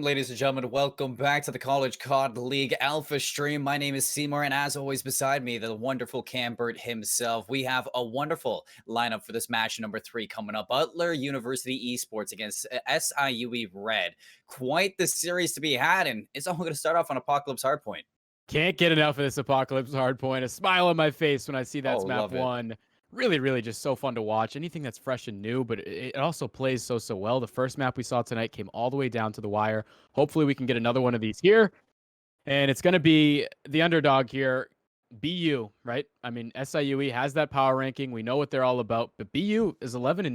Ladies and gentlemen, welcome back to the College COD League Alpha stream. My name is Seymour, and as always, beside me, the wonderful Cambert himself. We have a wonderful lineup for this match number 3 coming up. Butler University Esports against SIUE Red. Quite the series to be had, and it's all going to start off on Apocalypse Hardpoint. Can't get enough of this Apocalypse Hardpoint. A smile on my face when I see that's map love it. 1. Really just so fun to watch. Anything that's fresh and new, but it also plays so well. The first map we saw tonight came all the way down to the wire. Hopefully we can get another one of these here. And it's going to be the underdog here, BU, right? I mean, SIUE has that power ranking. We know what they're all about, but BU is 11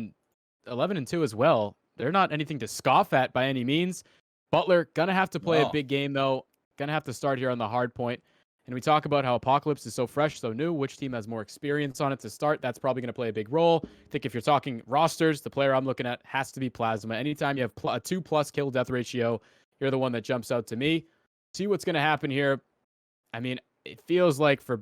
and 2 as well. They're not anything to scoff at by any means. Butler gonna have to play a big game though. Gonna have to start here on the hard point. And we talk about how Apocalypse is so fresh, so new. Which team has more experience on it to start? That's probably going to play a big role. I think if you're talking rosters, the player I'm looking at has to be Plasma. Anytime you have a 2+ kill death ratio, you're the one that jumps out to me. See what's going to happen here. I mean, it feels like for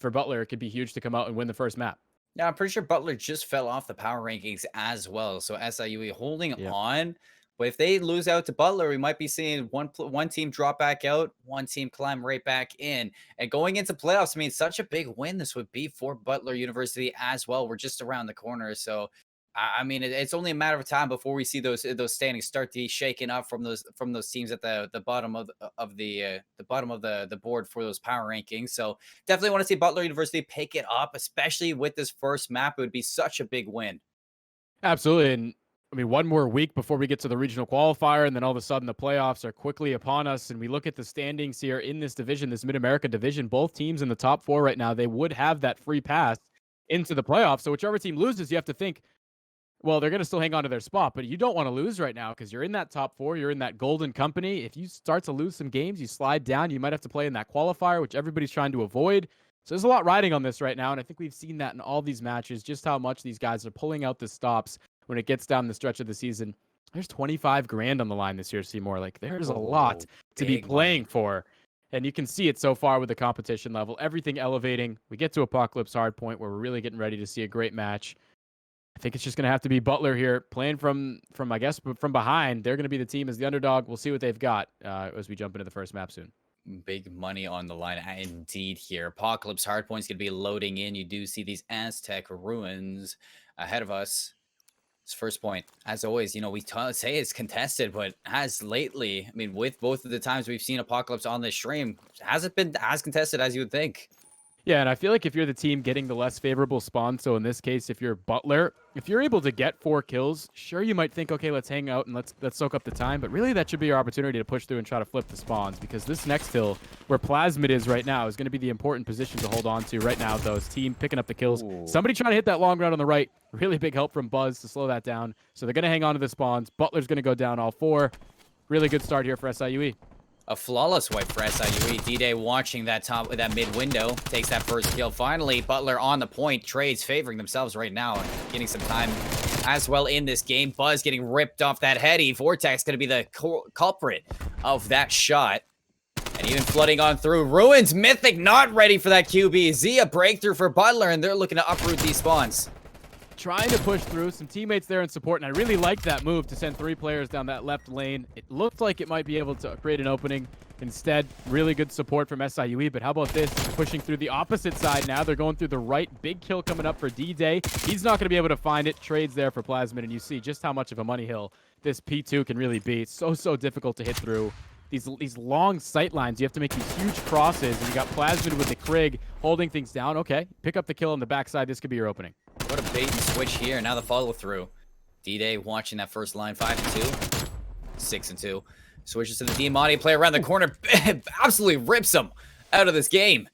Butler, it could be huge to come out and win the first map. Yeah, I'm pretty sure Butler just fell off the power rankings as well. So SIUE holding on. But if they lose out to Butler, we might be seeing one team drop back out, one team climb right back in. And going into playoffs, I mean, such a big win this would be for Butler University as well. We're just around the corner. So, I mean, it's only a matter of time before we see those standings start to be shaken up from those teams at the bottom of the board for those power rankings. So definitely want to see Butler University pick it up, especially with this first map. It would be such a big win. Absolutely. And I mean, one more week before we get to the regional qualifier, and then all of a sudden the playoffs are quickly upon us. And we look at the standings here in this division, this Mid-America division, both teams in the top 4 right now, they would have that free pass into the playoffs. So whichever team loses, you have to think, well, they're going to still hang on to their spot, but you don't want to lose right now because you're in that top 4. You're in that golden company. If you start to lose some games, you slide down, you might have to play in that qualifier, which everybody's trying to avoid. So there's a lot riding on this right now, and I think we've seen that in all these matches, just how much these guys are pulling out the stops when it gets down the stretch of the season. There's 25 grand on the line this year, Seymour. Like, there's a lot to be playing for. And you can see it so far with the competition level. Everything elevating. We get to Apocalypse Hardpoint where we're really getting ready to see a great match. I think it's just going to have to be Butler here playing from I guess, from behind. They're going to be the team as the underdog. We'll see what they've got as we jump into the first map soon. Big money on the line indeed here. Apocalypse Hardpoint's going to be loading in. You do see these Aztec ruins ahead of us. This first point, as always, you know, we say it's contested, but as lately, I mean, with both of the times we've seen Apocalypse on this stream, hasn't been as contested as you would think. Yeah, and I feel like if you're the team getting the less favorable spawn, so in this case, if you're Butler, if you're able to get 4 kills, sure, you might think, okay, let's hang out and let's soak up the time, but really that should be your opportunity to push through and try to flip the spawns, because this next hill, where Plasmid is right now, is going to be the important position to hold on to right now, though, as team picking up the kills. Ooh. Somebody trying to hit that long ground on the right. Really big help from Buzz to slow that down. So they're going to hang on to the spawns. Butler's going to go down all 4. Really good start here for SIUE. A flawless wipe for SIUE. D-Day watching that mid window. Takes that first kill. Finally, Butler on the point. Trades favoring themselves right now. Getting some time as well in this game. Buzz getting ripped off that heady. Vortex going to be the culprit of that shot. And even flooding on through. Ruins, Mythic not ready for that QB. Zia breakthrough for Butler, and they're looking to uproot these spawns. Trying to push through, some teammates there in support, and I really liked that move to send 3 players down that left lane. It looked like it might be able to create an opening. Instead, really good support from SIUE, but how about this? Pushing through the opposite side now. They're going through the right. Big kill coming up for D-Day. He's not going to be able to find it. Trades there for Plasmid, and you see just how much of a money hill this P2 can really be. It's so difficult to hit through. These long sight lines, you have to make these huge crosses, and you got Plasmid with the Krig holding things down. Okay, pick up the kill on the backside. This could be your opening. What a bait and switch here. Now the follow through. D-Day watching that first line. 5-2. 6-2. Switches to the Diamante player around the corner. Absolutely rips him out of this game.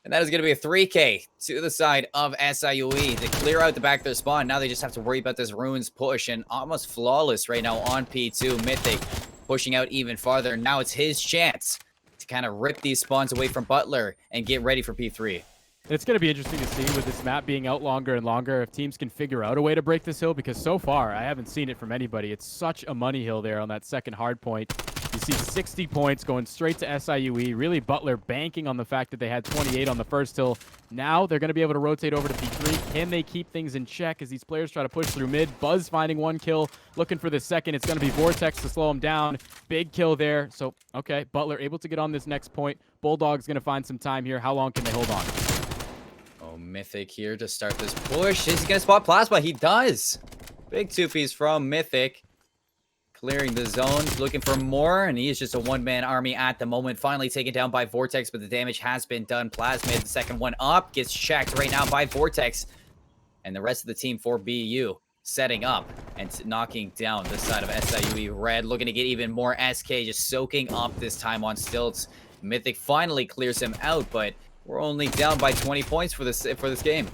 And that is going to be a 3K to the side of SIUE. They clear out the back of their spawn. Now they just have to worry about this Ruins push. And almost flawless right now on P2. Mythic pushing out even farther. Now it's his chance to kind of rip these spawns away from Butler and get ready for P3. It's going to be interesting to see with this map being out longer and longer if teams can figure out a way to break this hill, because so far I haven't seen it from anybody. It's such a money hill there on that second hard point. You see 60 points going straight to SIUE. Really, Butler banking on the fact that they had 28 on the first hill. Now they're going to be able to rotate over to P3. Can they keep things in check as these players try to push through mid? Buzz finding 1 kill, looking for the second. It's going to be Vortex to slow him down. Big kill there. So, okay, Butler able to get on this next point. Bulldog's going to find some time here. How long can they hold on? Oh, Mythic here to start this push. Is he going to spot Plasma? He does. Big two-piece from Mythic. Clearing the zone, looking for more, and he is just a one-man army at the moment. Finally taken down by Vortex, but the damage has been done. Plasmid, the second one up, gets checked right now by Vortex. And the rest of the team for BU setting up and knocking down the side of SIUE Red, looking to get even more SK, just soaking up this time on stilts. Mythic finally clears him out, but we're only down by 20 points for this game.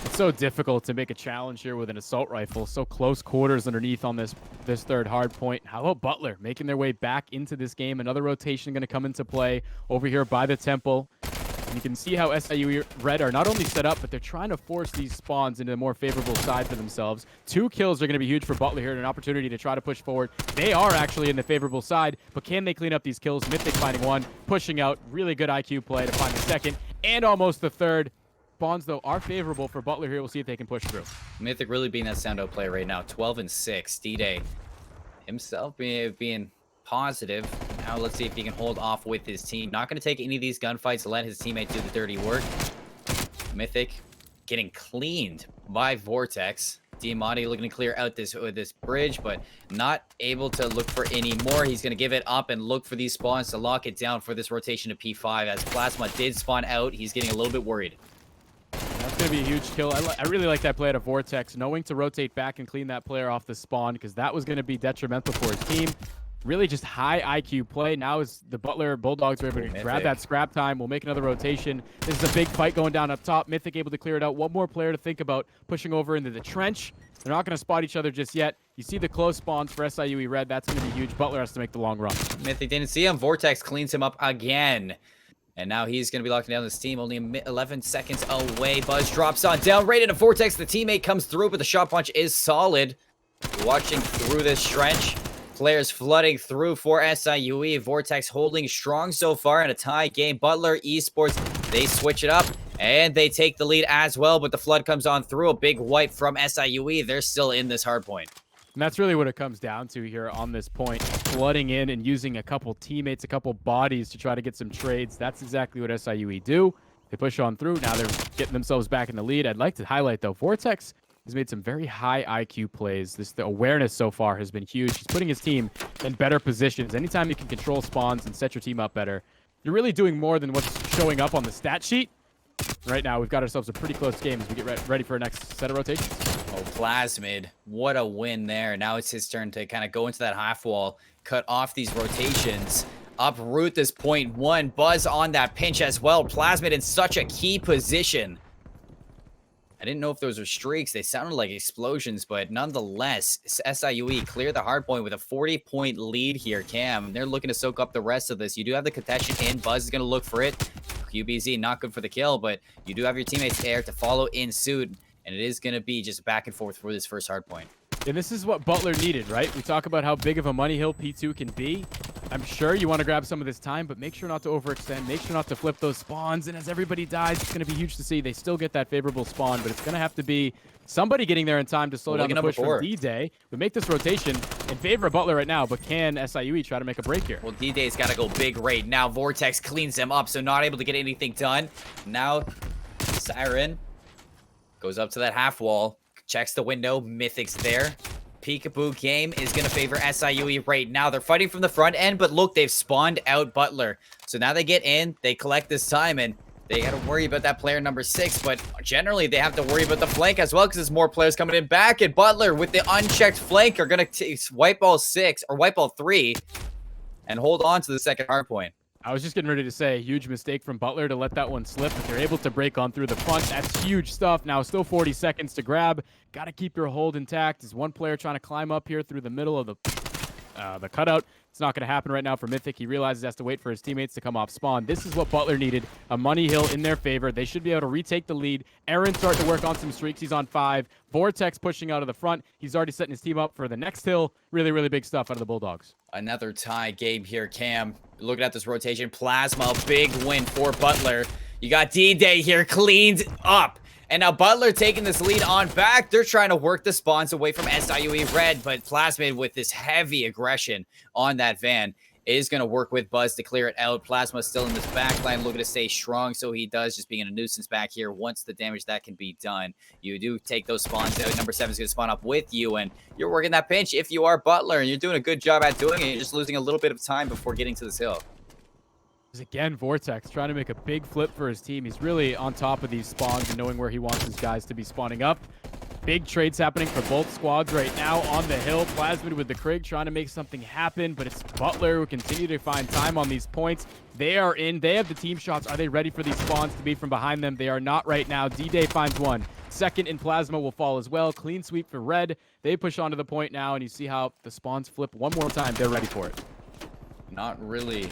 It's so difficult to make a challenge here with an assault rifle. So close quarters underneath on this third hard point. How about Butler making their way back into this game? Another rotation going to come into play over here by the temple. And you can see how SIUE Red are not only set up, but they're trying to force these spawns into a more favorable side for themselves. 2 kills are going to be huge for Butler here and an opportunity to try to push forward. They are actually in the favorable side, but can they clean up these kills? Mythic finding 1, pushing out. Really good IQ play to find the second and almost the third. Spawns, though, are favorable for Butler here. We'll see if they can push through. Mythic really being that standout player right now. 12-6. D-Day himself being positive. Now let's see if he can hold off with his team. Not going to take any of these gunfights to let his teammate do the dirty work. Mythic getting cleaned by Vortex. Diamante looking to clear out this bridge, but not able to look for any more. He's going to give it up and look for these spawns to lock it down for this rotation to P5. As Plasma did spawn out, he's getting a little bit worried. That's going to be a huge kill. I really like that play out of Vortex, knowing to rotate back and clean that player off the spawn, because that was going to be detrimental for his team. Really just high IQ play. Now is the Butler Bulldogs are able to grab that scrap time. We'll make another rotation. This is a big fight going down up top. Mythic able to clear it out. One more player to think about pushing over into the trench. They're not going to spot each other just yet. You see the close spawns for SIUE Red. That's going to be huge. Butler has to make the long run. Mythic didn't see him. Vortex cleans him up again. And now he's going to be locking down this team. Only 11 seconds away. Buzz drops on down right into Vortex. The teammate comes through, but the shot punch is solid. Watching through this trench. Players flooding through for SIUE. Vortex holding strong so far in a tie game. Butler Esports, they switch it up. And they take the lead as well. But the flood comes on through. A big wipe from SIUE. They're still in this hard point. And that's really what it comes down to here on this point. Flooding in and using a couple teammates, a couple bodies to try to get some trades. That's exactly what SIUE do. They push on through. Now they're getting themselves back in the lead. I'd like to highlight, though, Vortex has made some very high IQ plays. The awareness so far has been huge. He's putting his team in better positions. Anytime you can control spawns and set your team up better, you're really doing more than what's showing up on the stat sheet. Right now, we've got ourselves a pretty close game as we get ready for our next set of rotations. Oh, Plasmid, what a win there. Now it's his turn to kind of go into that half wall, cut off these rotations, uproot this point 1. Buzz on that pinch as well. Plasmid in such a key position. I didn't know if those were streaks. They sounded like explosions, but nonetheless, SIUE clear the hard point with a 40-point lead here, Cam. They're looking to soak up the rest of this. You do have the contestation in. Buzz is going to look for it. QBZ, not good for the kill, but you do have your teammates there to follow in suit, and it is going to be just back and forth for this first hard point. And this is what Butler needed, right? We talk about how big of a money hill P2 can be. I'm sure you want to grab some of this time, but make sure not to overextend. Make sure not to flip those spawns. And as everybody dies, it's going to be huge to see. They still get that favorable spawn, but it's going to have to be somebody getting there in time to slow down the push from D-Day. We make this rotation in favor of Butler right now, but can SIUE try to make a break here? Well, D-Day's got to go big right now. Vortex cleans him up, so not able to get anything done. Now, Siren goes up to that half wall, checks the window. Mythic's there. Peekaboo game is going to favor SIUE right now. They're fighting from the front end, but look, they've spawned out Butler. So now they get in, they collect this time, and they got to worry about that player number 6. But generally, they have to worry about the flank as well because there's more players coming in back. And Butler, with the unchecked flank, are going to wipe all 6 or wipe all 3 and hold on to the second hard point. I was just getting ready to say, huge mistake from Butler to let that one slip, but they're able to break on through the front. That's huge stuff. Now, still 40 seconds to grab. Got to keep your hold intact. There's one player trying to climb up here through the middle of the the cutout. It's not going to happen right now for Mythic. He realizes he has to wait for his teammates to come off spawn. This is what Butler needed. A money hill in their favor. They should be able to retake the lead. Aaron starting to work on some streaks. He's on 5. Vortex pushing out of the front. He's already setting his team up for the next hill. Really, really big stuff out of the Bulldogs. Another tie game here, Cam. Looking at this rotation. Plasma, big win for Butler. You got D-Day here cleaned up. And now Butler taking this lead on back. They're trying to work the spawns away from SIUE Red, but Plasma with this heavy aggression on that van is going to work with Buzz to clear it out. Plasma still in this back line, looking to stay strong, so he does, just being a nuisance back here. Once the damage that can be done, you do take those spawns out. Number 7 is going to spawn up with you, and you're working that pinch if you are Butler, and you're doing a good job at doing it. You're just losing a little bit of time before getting to this hill. Again, Vortex trying to make a big flip for his team. He's really on top of these spawns and knowing where he wants his guys to be spawning up. Big trades happening for both squads right now on the hill. Plasmid with the Krig trying to make something happen, but it's Butler who continue to find time on these points. They are in. They have the team shots. Are they ready for these spawns to be from behind them? They are not right now. D-Day finds one. Second in Plasma will fall as well. Clean sweep for Red. They push onto the point now, and you see how the spawns flip one more time. They're ready for it. Not really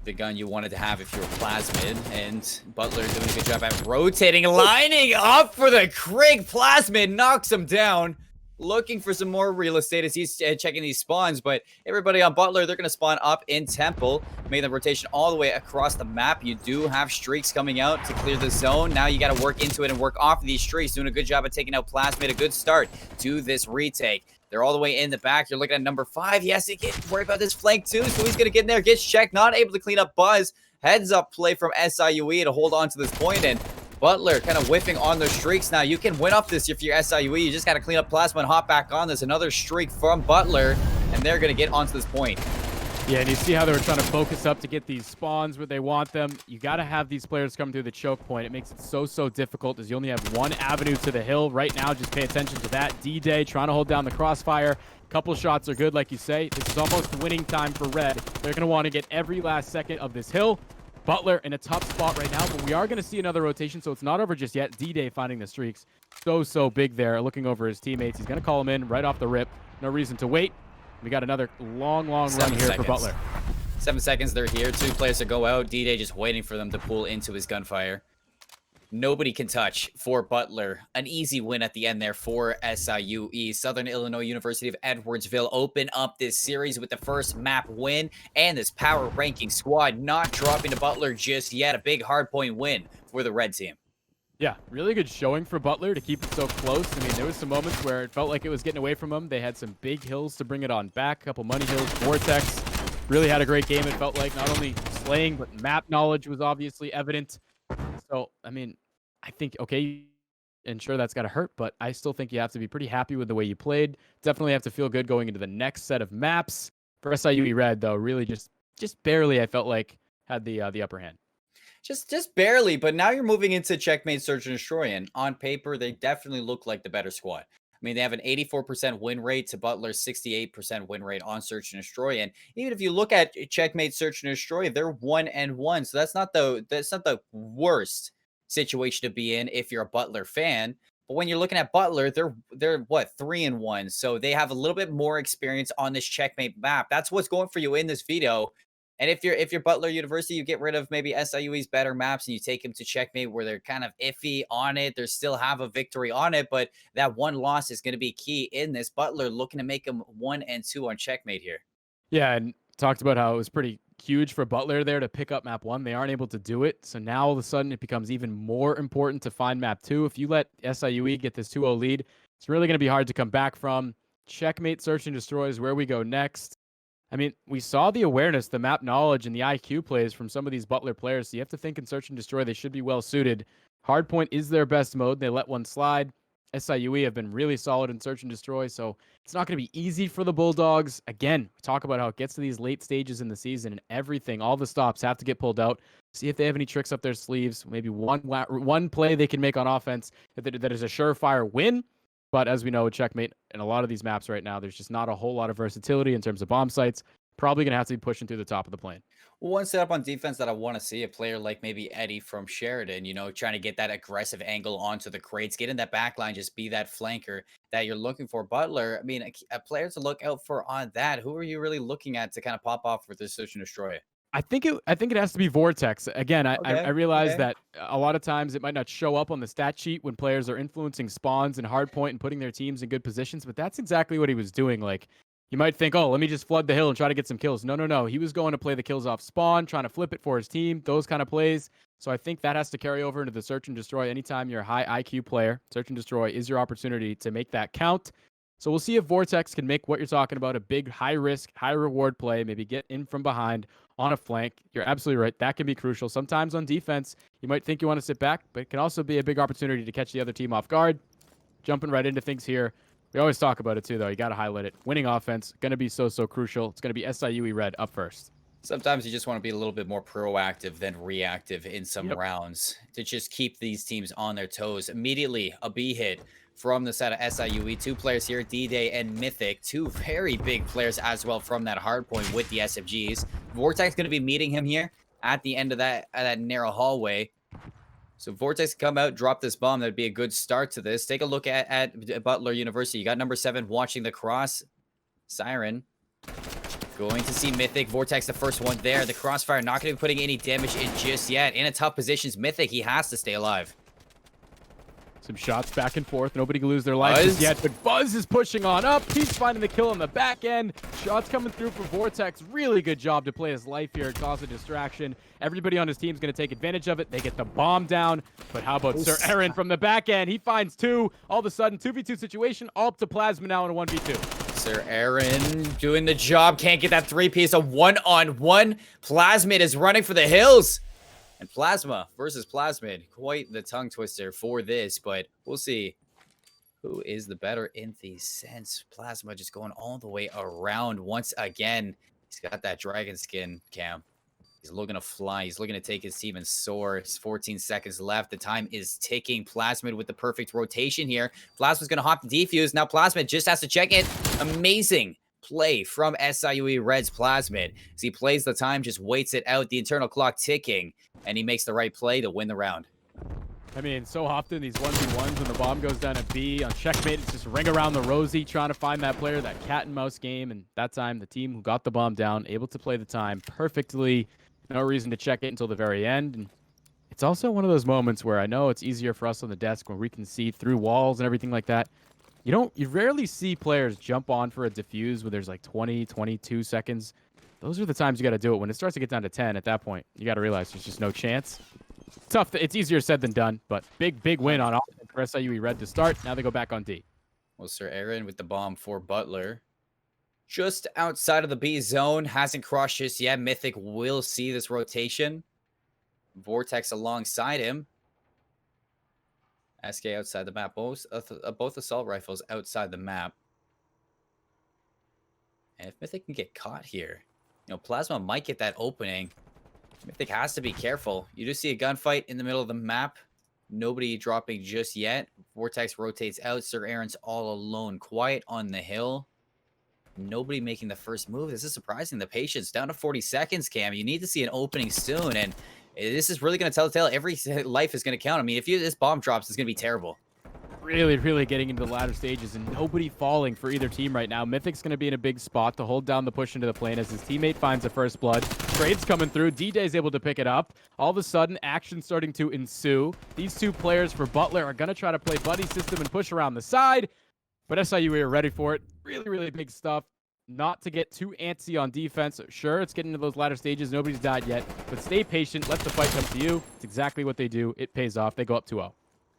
the gun you wanted to have if you were Plasmid, and Butler doing a good job at rotating, lining up for the Krig. Plasmid knocks him down, looking for some more real estate as he's checking these spawns, but everybody on Butler, they're going to spawn up in Temple, making the rotation all the way across the map. You do have streaks coming out to clear the zone. Now you got to work into it and work off of these streaks, doing a good job at taking out Plasmid. A good start to this retake. They're all the way in the back. You're looking at number 5. Yes, he can't worry about this flank too, so he's going to get in there, gets checked, not able to clean up Buzz. Heads up play from SIUE to hold on to this point, and Butler kind of whiffing on those streaks. Now, you can win off this if you're SIUE. You just got to clean up Plasma and hop back on. There's another streak from Butler, and they're going to get onto this point. Yeah, and you see how they were trying to focus up to get these spawns where they want them. You got to have these players come through the choke point. It makes it so difficult as you only have one avenue to the hill. Right now, just pay attention to that. D-Day trying to hold down the crossfire. Couple shots are good, like you say. This is almost winning time for Red. They're going to want to get every last second of this hill. Butler in a tough spot right now, but we are going to see another rotation, so it's not over just yet. D-Day finding the streaks. So big there, looking over his teammates. He's going to call him in right off the rip. No reason to wait. We got another long run here for Butler. 7 seconds, they're here. 2 players to go out. D-Day just waiting for them to pull into his gunfire. Nobody can touch for Butler. An easy win at the end there for SIUE. Southern Illinois University of Edwardsville open up this series with the first map win, and this power ranking squad not dropping to Butler just yet. A big hardpoint win for the red team. Yeah, really good showing for Butler to keep it so close. I mean, there was some moments where it felt like it was getting away from them. They had some big hills to bring it on back, a couple money hills. Vortex really had a great game. It felt like not only slaying, but map knowledge was obviously evident. So, I mean, I think, okay, and sure, that's got to hurt, but I still think you have to be pretty happy with the way you played. Definitely have to feel good going into the next set of maps. For SIUE Red, though, really just barely, I felt like, had the upper hand. Just barely, but now you're moving into Checkmate Search and Destroy, and on paper, they definitely look like the better squad. I mean, they have an 84% win rate to Butler's 68% win rate on Search and Destroy, and even if you look at Checkmate Search and Destroy, they're 1-1, so that's not the worst situation to be in if you're a Butler fan. But when you're looking at Butler, they're what, 3-1, so they have a little bit more experience on this Checkmate map. That's what's going for you in this video. And if you're Butler University, you get rid of maybe SIUE's better maps and you take them to Checkmate where they're kind of iffy on it. They still have a victory on it, but that one loss is going to be key in this. Butler looking to make them 1-2 on Checkmate here. Yeah, and talked about how it was pretty huge for Butler there to pick up map 1. They aren't able to do it, so now all of a sudden it becomes even more important to find map 2. If you let SIUE get this 2-0 lead, it's really going to be hard to come back from. Checkmate Search and Destroy is where we go next. I mean, we saw the awareness, the map knowledge, and the IQ plays from some of these Butler players, so you have to think in Search and Destroy they should be well suited. Hardpoint is their best mode. They let one slide. SIUE have been really solid in Search and Destroy, so it's not going to be easy for the Bulldogs. Again, we talk about how it gets to these late stages in the season and everything, all the stops have to get pulled out. See if they have any tricks up their sleeves. Maybe one play they can make on offense that is a surefire win. But as we know, with Checkmate and a lot of these maps right now, there's just not a whole lot of versatility in terms of bomb sites. probably going to have to be pushing through the top of the plane. One setup on defense that I want to see a player like maybe Eddie from Sheridan, trying to get that aggressive angle onto the crates, get in that back line, just be that flanker that you're looking for. Butler, I mean, a player to look out for on that. Who are you really looking at to kind of pop off with this search and destroy? I think it has to be Vortex. Again, I Okay, realize okay. that a lot of times it might not show up on the stat sheet when players are influencing spawns and hardpoint and putting their teams in good positions, but that's exactly what he was doing. Like, you might think, oh, let me just flood the hill and try to get some kills. No, no, no. He was going to play the kills off spawn, trying to flip it for his team, those kind of plays. So I think that has to carry over into the search and destroy. Anytime you're a high IQ player, search and destroy is your opportunity to make that count. So we'll see if Vortex can make what you're talking about, a big high risk, high reward play, maybe get in from behind on a flank. You're absolutely right. That can be crucial. Sometimes on defense, you might think you want to sit back, but it can also be a big opportunity to catch the other team off guard. Jumping right into things here. We always talk about it too, though. You got to highlight it. Winning offense, going to be so crucial. It's going to be SIUE Red up first. Sometimes you just want to be a little bit more proactive than reactive in some Yep. rounds to just keep these teams on their toes. Immediately, a B hit from the side of SIUE. Two players here, D-Day and Mythic. Two very big players as well from that hard point with the SFGs. Vortex going to be meeting him here at the end of that narrow hallway. So Vortex come out, drop this bomb. That'd be a good start to this. Take a look at Butler University. You got number 7 watching the cross. Siren going to see Mythic. Vortex the first one there. The crossfire not going to be putting any damage in just yet. In a tough positions, Mythic, he has to stay alive. Some shots back and forth. Nobody can lose their life just yet, but Buzz is pushing on up. He's finding the kill on the back end. Shots coming through for Vortex. Really good job to play his life here and cause a distraction. Everybody on his team is going to take advantage of it. They get the bomb down, but how about Sir Aaron from the back end? He finds 2. All of a sudden, 2v2 situation. All up to Plasma now in a 1v2. Sir Aaron doing the job. Can't get that 3-piece. A 1-on-1. Plasmid is running for the hills. And Plasma versus Plasmid. Quite the tongue twister for this, but we'll see who is the better in the sense. Plasma just going all the way around once again. He's got that dragon skin, Cam. He's looking to fly. He's looking to take his team and soar. It's 14 seconds left. The time is ticking. Plasmid with the perfect rotation here. Plasma's going to hop the defuse. Now Plasmid just has to check it. Amazing play from SIUE Red's Plasmid. As he plays the time, just waits it out. The internal clock ticking. And he makes the right play to win the round. I mean, so often these 1v1s when the bomb goes down at B on checkmate, it's just ring around the rosy, trying to find that player, that cat and mouse game. And that time, the team who got the bomb down, able to play the time perfectly. No reason to check it until the very end. And it's also one of those moments where I know it's easier for us on the desk when we can see through walls and everything like that. You rarely see players jump on for a defuse when there's like 20, 22 seconds. Those are the times you got to do it. When it starts to get down to 10, at that point, you got to realize there's just no chance. Tough. It's easier said than done, but big win on offense for SIUE Red to start. Now they go back on D. Well, Sir Aaron with the bomb for Butler. Just outside of the B zone. Hasn't crossed just yet. Mythic will see this rotation. Vortex alongside him. SK outside the map. Both assault rifles outside the map. And if Mythic can get caught here, Plasma might get that opening. Mythic has to be careful. You just see a gunfight in the middle of the map. Nobody dropping just yet. Vortex rotates out. Sir Aaron's all alone, quiet on the hill. Nobody making the first move. This is surprising. The patience down to 40 seconds, Cam. You need to see an opening soon, and this is really going to tell the tale. Every life is going to count. I mean, if this bomb drops, it's going to be terrible. Really getting into the latter stages and nobody falling for either team right now. Mythic's going to be in a big spot to hold down the push into the plane as his teammate finds the first blood. Trade's coming through. D-Day's able to pick it up. All of a sudden, action starting to ensue. These two players for Butler are going to try to play buddy system and push around the side, but SIUE are ready for it. Really big stuff. Not to get too antsy on defense. Sure, it's getting to those latter stages. Nobody's died yet, but stay patient. Let the fight come to you. It's exactly what they do. It pays off. They go up 2-0.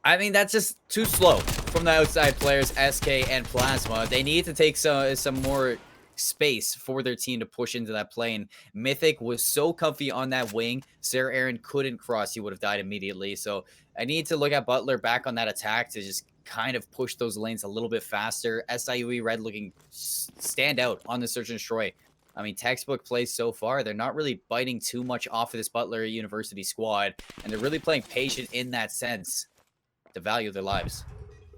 I mean, that's just too slow from the outside players, SK and Plasma. They need to take some more space for their team to push into that plane. Mythic was so comfy on that wing. Sir Aaron couldn't cross. He would have died immediately. So I need to look at Butler back on that attack to just kind of push those lanes a little bit faster. SIUE Red looking stand out on the search and destroy. I mean, textbook plays so far. They're not really biting too much off of this Butler University squad, and they're really playing patient in that sense to value their lives.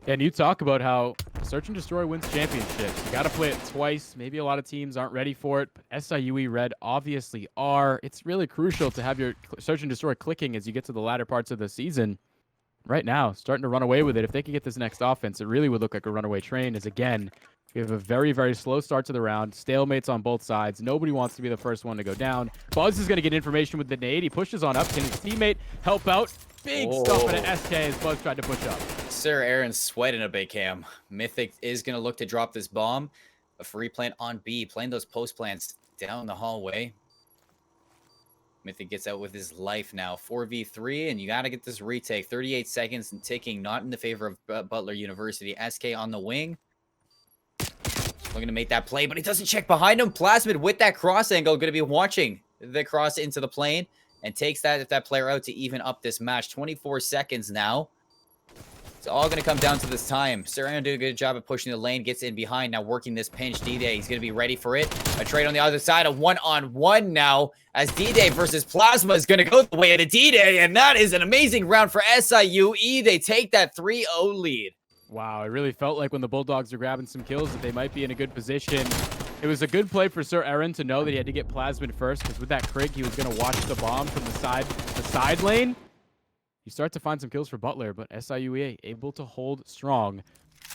And you talk about how Search and Destroy wins championships. You got to play it twice. Maybe a lot of teams aren't ready for it, but SIUE Red obviously are. It's really crucial to have your Search and Destroy clicking as you get to the latter parts of the season. Right now, starting to run away with it. If they could get this next offense, it really would look like a runaway train. As again, we have a very, very slow start to the round. Stalemates on both sides. Nobody wants to be the first one to go down. Buzz is going to get information with the nade. He pushes on up. Can his teammate help out? Big stuff at an SK as Buzz tried to push up. Sir Aaron's sweating a bit, Cam. Mythic is going to look to drop this bomb. A free plant on B. Playing those post plants down the hallway. Mythic gets out with his life now. 4v3, and you got to get this retake. 38 seconds and ticking, not in the favor of Butler University. SK on the wing. Looking to make that play, but he doesn't check behind him. Plasmid with that cross angle, going to be watching the cross into the plane and takes that player out to even up this match. 24 seconds now. It's all going to come down to this time. Sir Aaron did a good job of pushing the lane, gets in behind, now working this pinch. D-Day, he's going to be ready for it. A trade on the other side, a one-on-one now, as D-Day versus Plasma is going to go the way of the D-Day, and that is an amazing round for SIUE. They take that 3-0 lead. Wow, it really felt like when the Bulldogs are grabbing some kills that they might be in a good position. It was a good play for Sir Aaron to know that he had to get Plasmid first, because with that Krig, he was going to watch the bomb from the side lane. You start to find some kills for Butler, but SIUE able to hold strong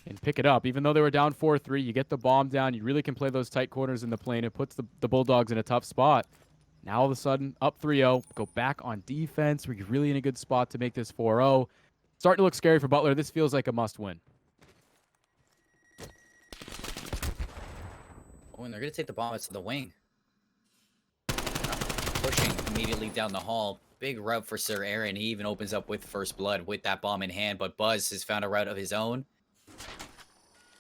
and pick it up. Even though they were down 4-3, you get the bomb down. You really can play those tight corners in the plane. It puts the Bulldogs in a tough spot. Now all of a sudden, up 3-0, go back on defense. We're really in a good spot to make this 4-0. Starting to look scary for Butler. This feels like a must-win. Oh, and they're going to take the bomb to the wing. Pushing immediately down the hall. Big route for Sir Aaron. He even opens up with first blood with that bomb in hand, but Buzz has found a route of his own.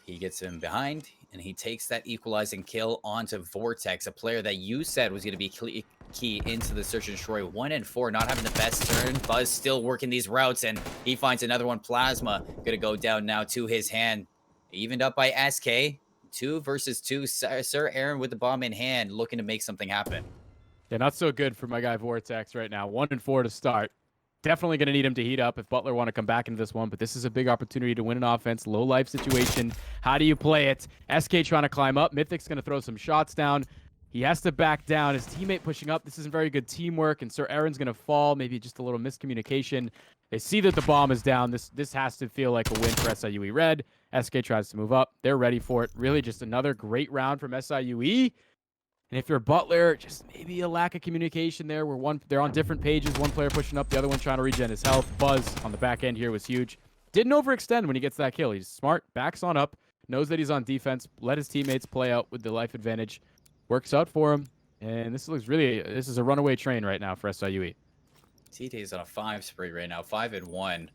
He gets him behind, and he takes that equalizing kill onto Vortex, a player that you said was going to be key into the Search and Destroy. 1 and 4, not having the best turn. Buzz still working these routes, and he finds another one. Plasma going to go down now to his hand. Evened up by SK. 2 versus 2. Sir Aaron with the bomb in hand, looking to make something happen. Yeah, not so good for my guy Vortex right now. 1 and 4 to start. Definitely going to need him to heat up if Butler want to come back into this one, but this is a big opportunity to win an offense. Low life situation. How do you play it? SK trying to climb up. Mythic's going to throw some shots down. He has to back down. His teammate pushing up. This isn't very good teamwork, and Sir Aaron's going to fall. Maybe just a little miscommunication. They see that the bomb is down. This has to feel like a win for SIUE Red. SK tries to move up. They're ready for it. Really just another great round from SIUE. And if you're Butler, just maybe a lack of communication there where they're on different pages, one player pushing up, the other one trying to regen his health. Buzz on the back end here was huge. Didn't overextend when he gets that kill. He's smart, backs on up, knows that he's on defense, let his teammates play out with the life advantage. Works out for him. And this is a runaway train right now for SIUE. T-Day's on a 5 spree right now, 5 and 1.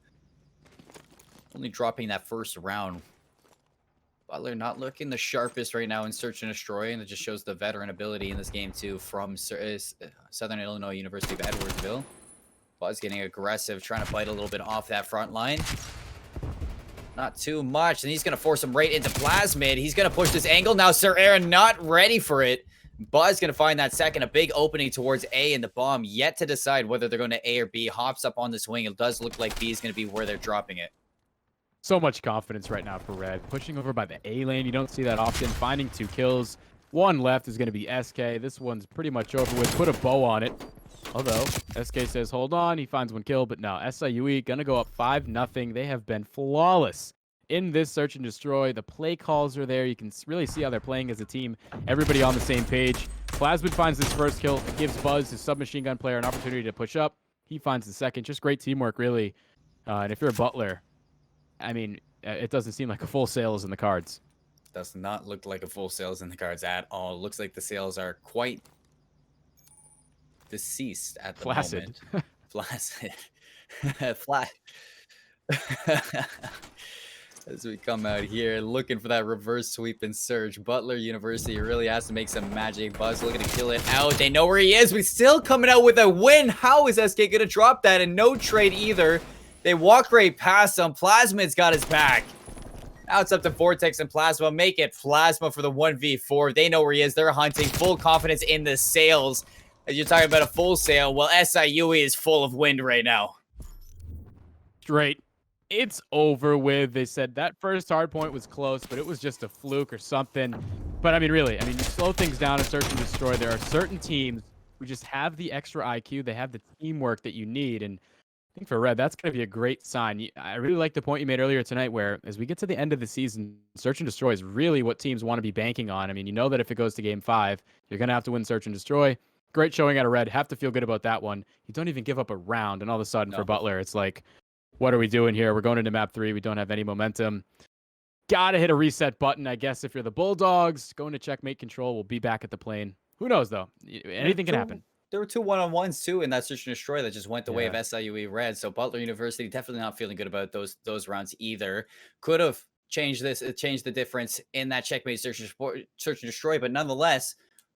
Only dropping that first round. Butler not looking the sharpest right now in Search and Destroy, and it just shows the veteran ability in this game too from Southern Illinois University of Edwardsville. Buzz getting aggressive, trying to bite a little bit off that front line. Not too much, and he's going to force him right into Plasmid. He's going to push this angle. Now Sir Aaron not ready for it. Buzz going to find that second, a big opening towards A, and the bomb yet to decide whether they're going to A or B. Hops up on this wing. It does look like B is going to be where they're dropping it. So much confidence right now for Red. Pushing over by the A lane. You don't see that often. Finding 2 kills. 1 left is going to be SK. This one's pretty much over with. Put a bow on it. Although, SK says, hold on. He finds 1 kill. But no, SIUE going to go up 5-0. They have been flawless in this Search and Destroy. The play calls are there. You can really see how they're playing as a team. Everybody on the same page. Plasmid finds his first kill. It gives Buzz, his submachine gun player, an opportunity to push up. He finds the second. Just great teamwork, really. And if you're a Butler, I mean, it doesn't seem like a full sale is in the cards. Does not look like a full sale is in the cards at all. Looks like the sales are quite deceased at the moment. Flaccid. Flat. As we come out here looking for that reverse sweep and surge. Butler University really has to make some magic. Buzz looking to kill it out. They know where he is. We still coming out with a win. How is SK going to drop that? And no trade either. They walk right past him. Plasmid's got his back. Now it's up to Vortex and Plasma. Make it Plasma for the 1v4. They know where he is. They're hunting. Full confidence in the sales. As you're talking about a full sale, well, SIUE is full of wind right now. Straight. It's over with. They said that first hard point was close, but it was just a fluke or something. But I mean, really, I mean, you slow things down and search and destroy. There are certain teams who just have the extra IQ. They have the teamwork that you need. And I think for Red, that's going to be a great sign. I really like the point you made earlier tonight where as we get to the end of the season, search and destroy is really what teams want to be banking on. I mean, you know that if it goes to game 5, you're going to have to win search and destroy. Great showing out of Red. Have to feel good about that one. You don't even give up a round. And all of a sudden for Butler, it's like, what are we doing here? We're going into map 3. We don't have any momentum. Gotta hit a reset button, I guess, if you're the Bulldogs. Going to checkmate control. We'll be back at the plane. Who knows, though? Anything can happen. There were 2 one-on-ones too in that search and destroy that just went the way of Yeah. SIUE Red. So Butler University definitely not feeling good about those rounds either. Could have changed the difference in that checkmate search and destroy, but nonetheless,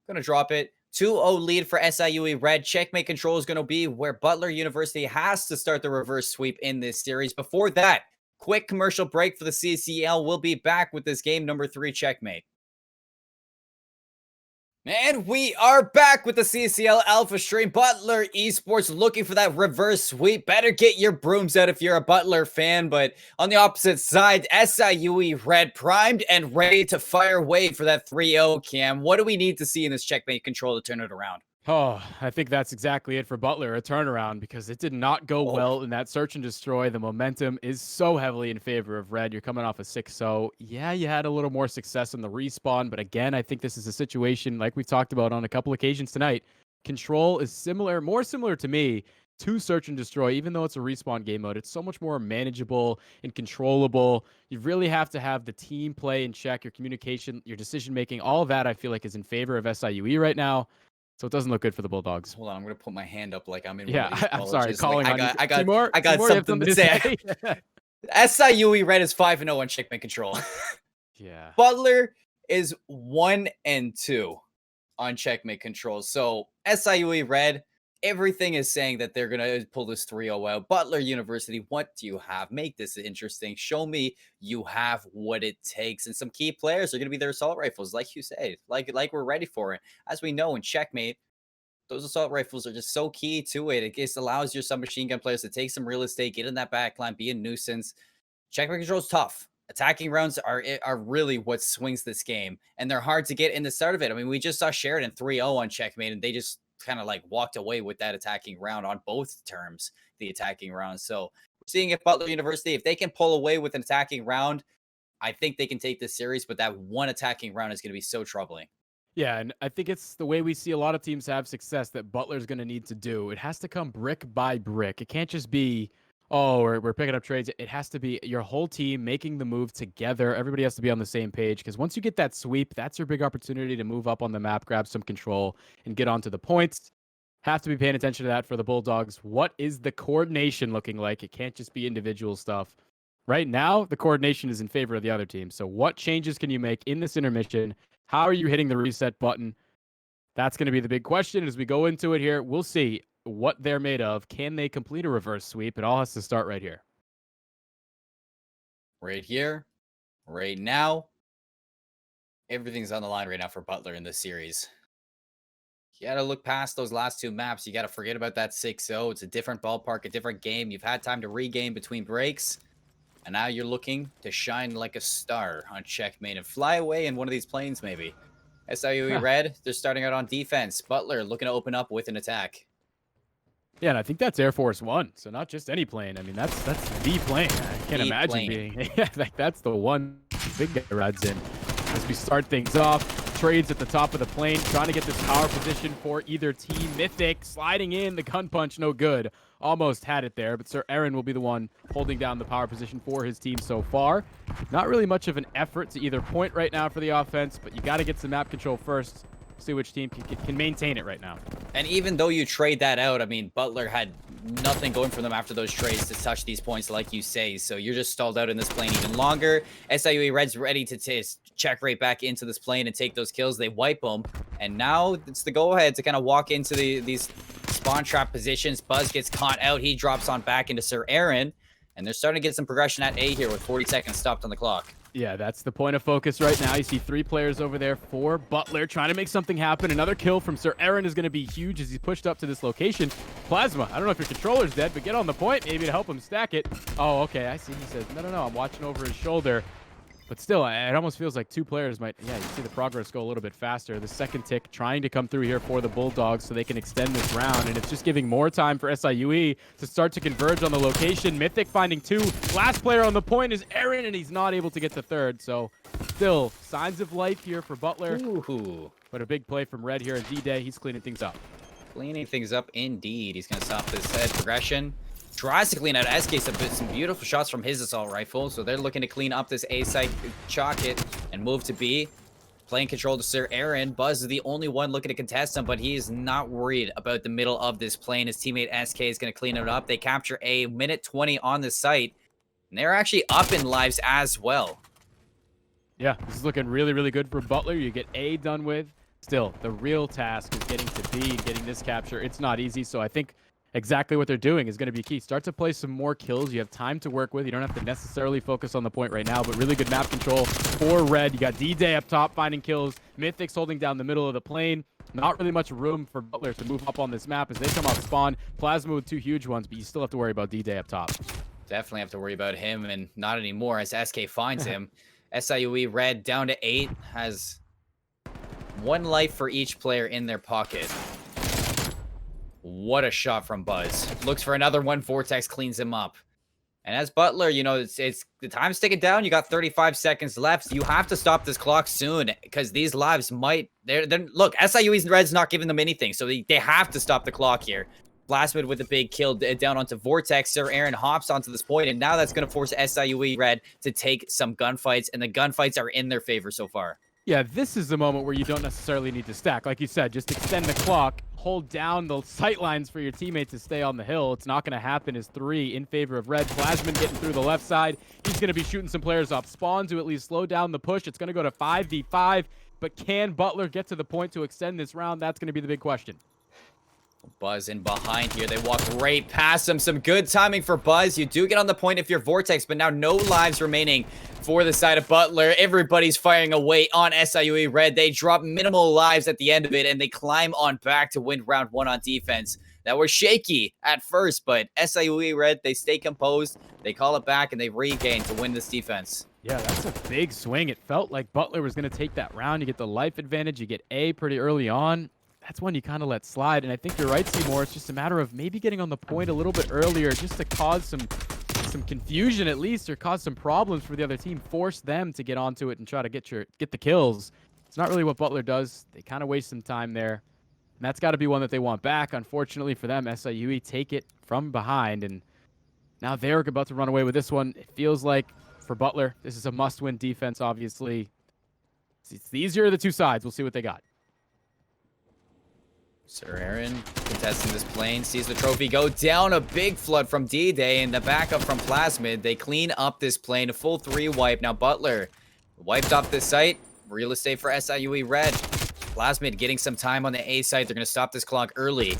gonna drop it. 2-0 lead for SIUE Red. Checkmate control is gonna be where Butler University has to start the reverse sweep in this series. Before that, quick commercial break for the CCL. We'll be back with this game number 3 checkmate. And we are back with the CCL Alpha Stream. Butler Esports looking for that reverse sweep. Better get your brooms out if you're a Butler fan. But on the opposite side, SIUE Red primed and ready to fire away for that 3-0, Cam. What do we need to see in this checkmate control to turn it around? Oh, I think that's exactly it for Butler, a turnaround, because it did not go well in that search and destroy. The momentum is so heavily in favor of Red. You're coming off a 6-0. Yeah, you had a little more success in the respawn, but again, I think this is a situation like we've talked about on a couple occasions tonight. Control is similar, more similar to me to search and destroy, even though it's a respawn game mode. It's so much more manageable and controllable. You really have to have the team play in check, your communication, your decision making. All of that I feel like is in favor of SIUE right now. So it doesn't look good for the Bulldogs. Hold on, I'm gonna put my hand up like I'm in. Yeah, one of these I'm sorry. colleges. Calling like, on I got Timur, something to say. SIUE Red is 5-0 on checkmate control. Yeah. Butler is 1-2 on checkmate control. So SIUE Red, everything is saying that they're gonna pull this 3-0 out. Butler University, what do you have? Make this interesting. Show me you have what it takes. And some key players are gonna be their assault rifles, like you said, like we're ready for it. As we know in checkmate, those assault rifles are just so key to it. It just allows your submachine gun players to take some real estate, get in that backline, be a nuisance. Checkmate control is tough. Attacking rounds are really what swings this game, and they're hard to get in the start of it. I mean, we just saw Sheridan 3-0 on checkmate, and they just kind of like walked away with that attacking round on both terms, the attacking round. So we're seeing if Butler University, if they can pull away with an attacking round, I think they can take this series, but that one attacking round is going to be so troubling. Yeah, and I think it's the way we see a lot of teams have success that Butler's going to need to do. It has to come brick by brick. It can't just be, oh, we're picking up trades. It has to be your whole team making the move together. Everybody has to be on the same page because once you get that sweep, that's your big opportunity to move up on the map, grab some control, and get onto the points. Have to be paying attention to that for the Bulldogs. What is the coordination looking like? It can't just be individual stuff. Right now, the coordination is in favor of the other team. So what changes can you make in this intermission? How are you hitting the reset button? That's going to be the big question as we go into it here. We'll see what they're made of. Can they complete a reverse sweep? It all has to start right here. Right here, right now. Everything's on the line right now for Butler in this series. You got to look past those last 2 maps. You got to forget about that 6-0. It's a different ballpark, a different game. You've had time to regain between breaks. And now you're looking to shine like a star on checkmate and fly away in one of these planes, maybe. SIUE Red, they're starting out on defense. Butler looking to open up with an attack. Yeah, and I think that's Air Force One. So not just any plane. I mean, that's the plane. I can't imagine being. Yeah, that's the one big guy rides in. As we start things off, trades at the top of the plane, trying to get this power position for either team. Mythic sliding in, the gun punch, no good. Almost had it there, but Sir Aaron will be the one holding down the power position for his team so far. Not really much of an effort to either point right now for the offense, but you got to get some map control first. See which team can maintain it right now. And even though you trade that out, I mean, Butler had nothing going for them after those trades to touch these points, like you say. So you're just stalled out in this plane even longer. SIUE Red's ready to check right back into this plane and take those kills. They wipe them. And now it's the go-ahead to kind of walk into these spawn trap positions. Buzz gets caught out. He drops on back into Sir Aaron. And they're starting to get some progression at A here with 40 seconds stopped on the clock. Yeah, that's the point of focus right now. You see 3 players over there for Butler trying to make something happen. Another kill from Sir Aaron is going to be huge as he's pushed up to this location. Plasma, I don't know if your controller's dead, but get on the point maybe to help him stack it. Oh, okay, I see. He says, no, I'm watching over his shoulder. But still, it almost feels like 2 players might, yeah, you see the progress go a little bit faster. The second tick trying to come through here for the Bulldogs so they can extend this round. And it's just giving more time for SIUE to start to converge on the location. Mythic finding 2. Last player on the point is Aaron, and he's not able to get the third. So still, signs of life here for Butler. Ooh. But a big play from Red here at D-Day. He's cleaning things up. Cleaning things up indeed. He's going to stop this head progression. Tries to clean out SK some beautiful shots from his assault rifle. So they're looking to clean up this A site, chalk it, and move to B. Playing control to Sir Aaron. Buzz is the only one looking to contest him, but he is not worried about the middle of this plane. His teammate SK is going to clean it up. They capture a minute 20 on the site, and they're actually up in lives as well. Yeah, this is looking really, really good for Butler. You get A done with. Still, the real task is getting to B and getting this capture. It's not easy, so I think exactly what they're doing is going to be key. Start to play some more kills. You have time to work with. You don't have to necessarily focus on the point right now, but really good map control for Red. You got D-Day up top finding kills. Mythic's holding down the middle of the plane. Not really much room for Butler to move up on this map as they come off spawn. Plasma with 2 huge ones, but you still have to worry about D-Day up top. Definitely have to worry about him, and not anymore as SK finds him. SIUE Red down to 8, has 1 life for each player in their pocket. What a shot from Buzz. Looks for another one. Vortex cleans him up. And as Butler, you know, it's the time's ticking down. You got 35 seconds left. You have to stop this clock soon because these lives might... Look, SIUE's Red's not giving them anything, so they have to stop the clock here. Blastmid with a big kill down onto Vortex. Sir Aaron hops onto this point, and now that's going to force SIUE Red to take some gunfights, and the gunfights are in their favor so far. Yeah, this is the moment where you don't necessarily need to stack. Like you said, just extend the clock, hold down the sight lines for your teammates to stay on the hill. It's not going to happen as 3 in favor of Red. Plasmin getting through the left side. He's going to be shooting some players off spawn to at least slow down the push. It's going to go to 5v5, but can Butler get to the point to extend this round? That's going to be the big question. Buzz in behind here. They walk right past him. Some good timing for Buzz. You do get on the point if you're Vortex, but now no lives remaining for the side of Butler. Everybody's firing away on SIUE Red. They drop minimal lives at the end of it, and they climb on back to win round 1 on defense. That was shaky at first, but SIUE Red, they stay composed. They call it back, and they regain to win this defense. Yeah, that's a big swing. It felt like Butler was going to take that round. You get the life advantage. You get A pretty early on. That's one you kind of let slide. And I think you're right, Seymour. It's just a matter of maybe getting on the point a little bit earlier just to cause some confusion at least, or cause some problems for the other team. Force them to get onto it and try to get the kills. It's not really what Butler does. They kind of waste some time there. And that's got to be one that they want back. Unfortunately for them, SIUE take it from behind. And now they're about to run away with this one. It feels like for Butler, this is a must-win defense, obviously. It's the easier of the 2 sides. We'll see what they got. Sir Aaron contesting this plane, sees the trophy go down. A big flood from D-Day and the backup from Plasmid. They clean up this plane, a full 3 wipe. Now Butler wiped off this site. Real estate for SIUE Red. Plasmid getting some time on the A site. They're going to stop this clock early.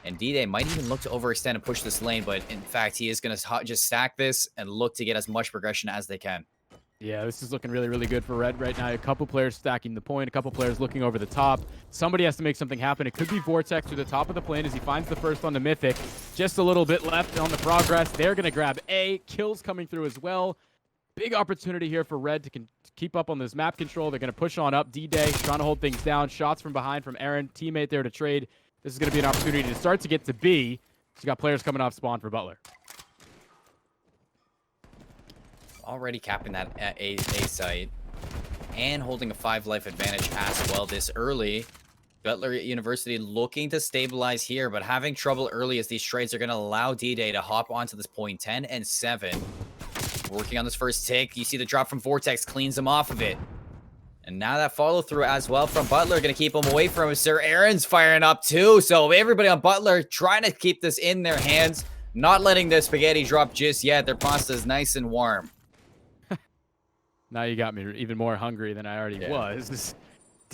And D-Day might even look to overextend and push this lane, but in fact, he is going to just stack this and look to get as much progression as they can. Yeah, this is looking really, really good for Red right now. A couple players stacking the point, a couple players looking over the top. Somebody has to make something happen. It could be Vortex to the top of the plane as he finds the first on the Mythic. Just a little bit left on the progress. They're going to grab A. Kills coming through as well. Big opportunity here for Red to keep up on this map control. They're going to push on up. D-Day trying to hold things down. Shots from behind from Aaron. Teammate there to trade. This is going to be an opportunity to start to get to B. So you got players coming off spawn for Butler. Already capping that at A site and holding a 5 life advantage as well this early. Butler University looking to stabilize here, but having trouble early as these trades are going to allow D-Day to hop onto this point. 10 and 7. Working on this first tick. You see the drop from Vortex cleans him off of it. And now that follow through as well from Butler, going to keep him away from him. Sir Aaron's firing up too. So everybody on Butler trying to keep this in their hands, not letting the spaghetti drop just yet. Their pasta is nice and warm. Now you got me even more hungry than I already was.